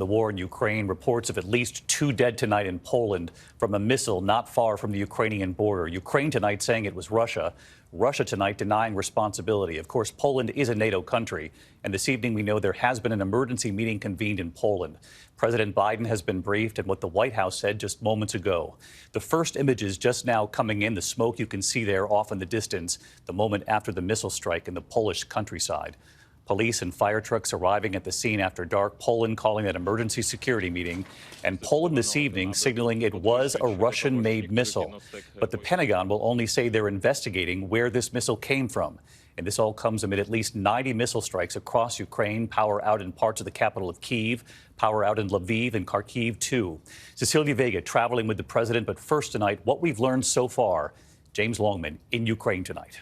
The war in Ukraine, reports of at least 2 dead tonight in Poland from a missile not far from the Ukrainian border. Ukraine tonight saying it was Russia. Russia tonight denying responsibility. Of course, Poland is a NATO country, and this evening we know there has been an emergency meeting convened in Poland. President Biden has been briefed and what the White House said just moments ago. The first images just now coming in, the smoke you can see there off in the distance, the moment after the missile strike in the Polish countryside. Police and fire trucks arriving at the scene after dark, Poland calling an emergency security meeting, and Poland this evening signaling it was a Russian-made missile. But the Pentagon will only say they're investigating where this missile came from. And this all comes amid at least 90 missile strikes across Ukraine, power out in parts of the capital of Kyiv, power out in Lviv and Kharkiv, too. Cecilia Vega traveling with the president. But first tonight, what we've learned so far. James Longman in Ukraine tonight.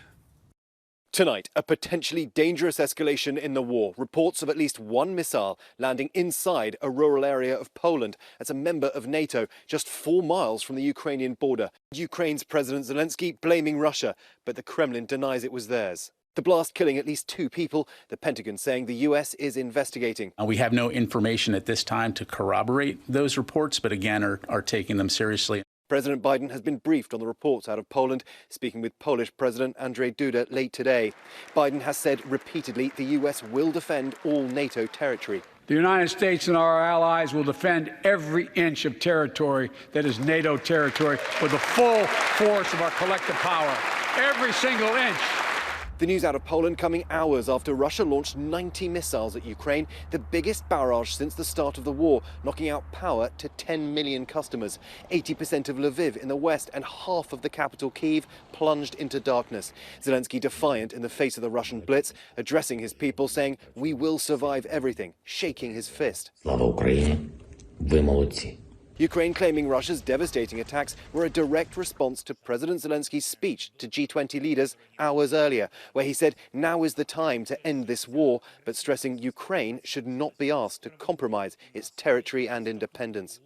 Tonight, a potentially dangerous escalation in the war. Reports of at least one missile landing inside a rural area of Poland as a member of NATO, just 4 miles from the Ukrainian border. Ukraine's President Zelensky blaming Russia, but the Kremlin denies it was theirs. The blast killing at least 2 people, the Pentagon saying the U.S. is investigating. We have no information at this time to corroborate those reports, but again are taking them seriously. President Biden has been briefed on the reports out of Poland, speaking with Polish President Andrzej Duda late today. Biden has said repeatedly the U.S. will defend all NATO territory. The United States and our allies will defend every inch of territory that is NATO territory with the full force of our collective power. Every single inch. The news out of Poland coming hours after Russia launched 90 missiles at Ukraine, the biggest barrage since the start of the war, knocking out power to 10 million customers. 80% of Lviv in the west and half of the capital Kyiv plunged into darkness. Zelensky defiant in the face of the Russian blitz, addressing his people saying, "We will survive everything," shaking his fist. Слава Україні! Ви молодці! Ukraine claiming Russia's devastating attacks were a direct response to President Zelensky's speech to G20 leaders hours earlier, where he said now is the time to end this war, but stressing Ukraine should not be asked to compromise its territory and independence.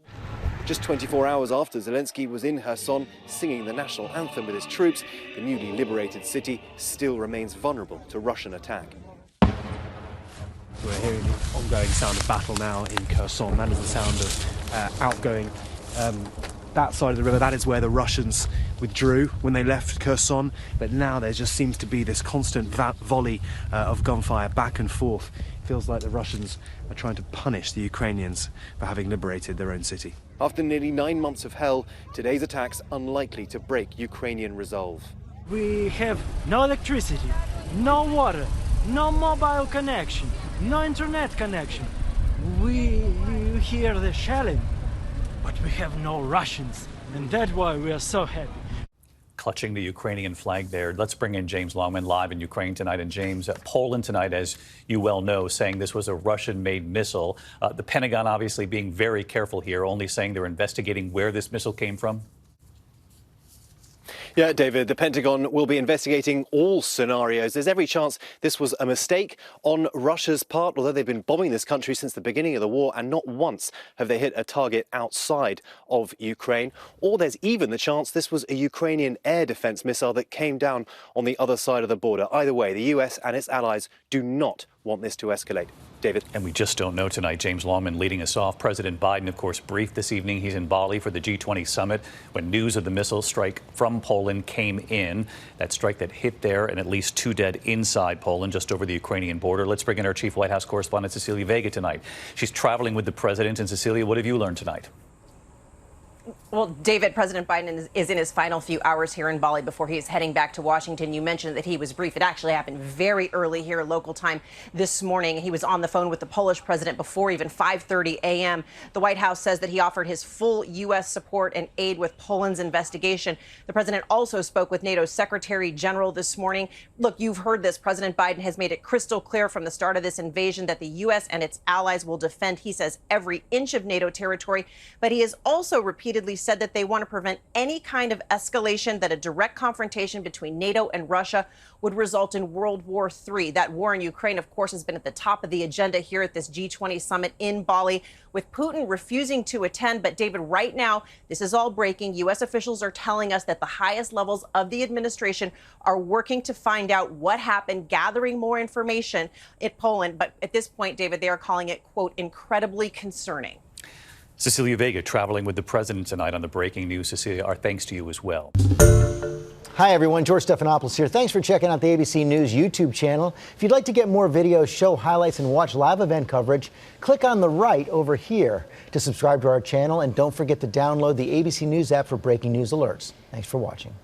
Just 24 hours after Zelensky was in Kherson singing the national anthem with his troops, the newly liberated city still remains vulnerable to Russian attack. We're hearing the ongoing sound of battle now in Kherson. That is the sound of outgoing that side of the river. That is where the Russians withdrew when they left Kherson. But now there just seems to be this constant volley of gunfire back and forth. It feels like the Russians are trying to punish the Ukrainians for having liberated their own city. After nearly 9 months of hell, today's attacks unlikely to break Ukrainian resolve. We have no electricity, no water, no mobile connection, no internet connection. We hear the shelling, but we have no Russians, and that's why we are so happy. Clutching the Ukrainian flag there. Let's bring in James Longman live in Ukraine tonight. And James, Poland tonight, as you well know, saying this was a Russian-made missile. The Pentagon obviously being very careful here, only saying they're investigating where this missile came from. Yeah, David, the Pentagon will be investigating all scenarios. There's every chance this was a mistake on Russia's part, although they've been bombing this country since the beginning of the war, and not once have they hit a target outside of Ukraine. Or there's even the chance this was a Ukrainian air defense missile that came down on the other side of the border. Either way, the US and its allies do not want this to escalate. David. And we just don't know tonight. James Longman leading us off. President Biden, of course, briefed this evening. He's in Bali for the G20 summit when news of the missile strike from Poland came in. That strike that hit there and at least 2 dead inside Poland, just over the Ukrainian border. Let's bring in our chief White House correspondent, Cecilia Vega, tonight. She's traveling with the president. And Cecilia, what have you learned tonight? Well, David, President Biden is in his final few hours here in Bali before he is heading back to Washington. You mentioned that he was briefed. It actually happened very early here, local time this morning. He was on the phone with the Polish president before even 5:30 a.m. The White House says that he offered his full U.S. support and aid with Poland's investigation. The president also spoke with NATO's Secretary General this morning. Look, you've heard this. President Biden has made it crystal clear from the start of this invasion that the U.S. and its allies will defend, he says, every inch of NATO territory. But he has also repeatedly said that they want to prevent any kind of escalation, that a direct confrontation between NATO and Russia would result in World War III. That war in Ukraine, of course, has been at the top of the agenda here at this G20 summit in Bali, with Putin refusing to attend. But David, right now, this is all breaking. U.S. officials are telling us that the highest levels of the administration are working to find out what happened, gathering more information in Poland. But at this point, David, they are calling it, quote, incredibly concerning. Cecilia Vega traveling with the president tonight on the breaking news. Cecilia, our thanks to you as well. Hi, everyone. George Stephanopoulos here. Thanks for checking out the ABC News YouTube channel. If you'd like to get more videos, show highlights, and watch live event coverage, click on the right over here to subscribe to our channel. And don't forget to download the ABC News app for breaking news alerts. Thanks for watching.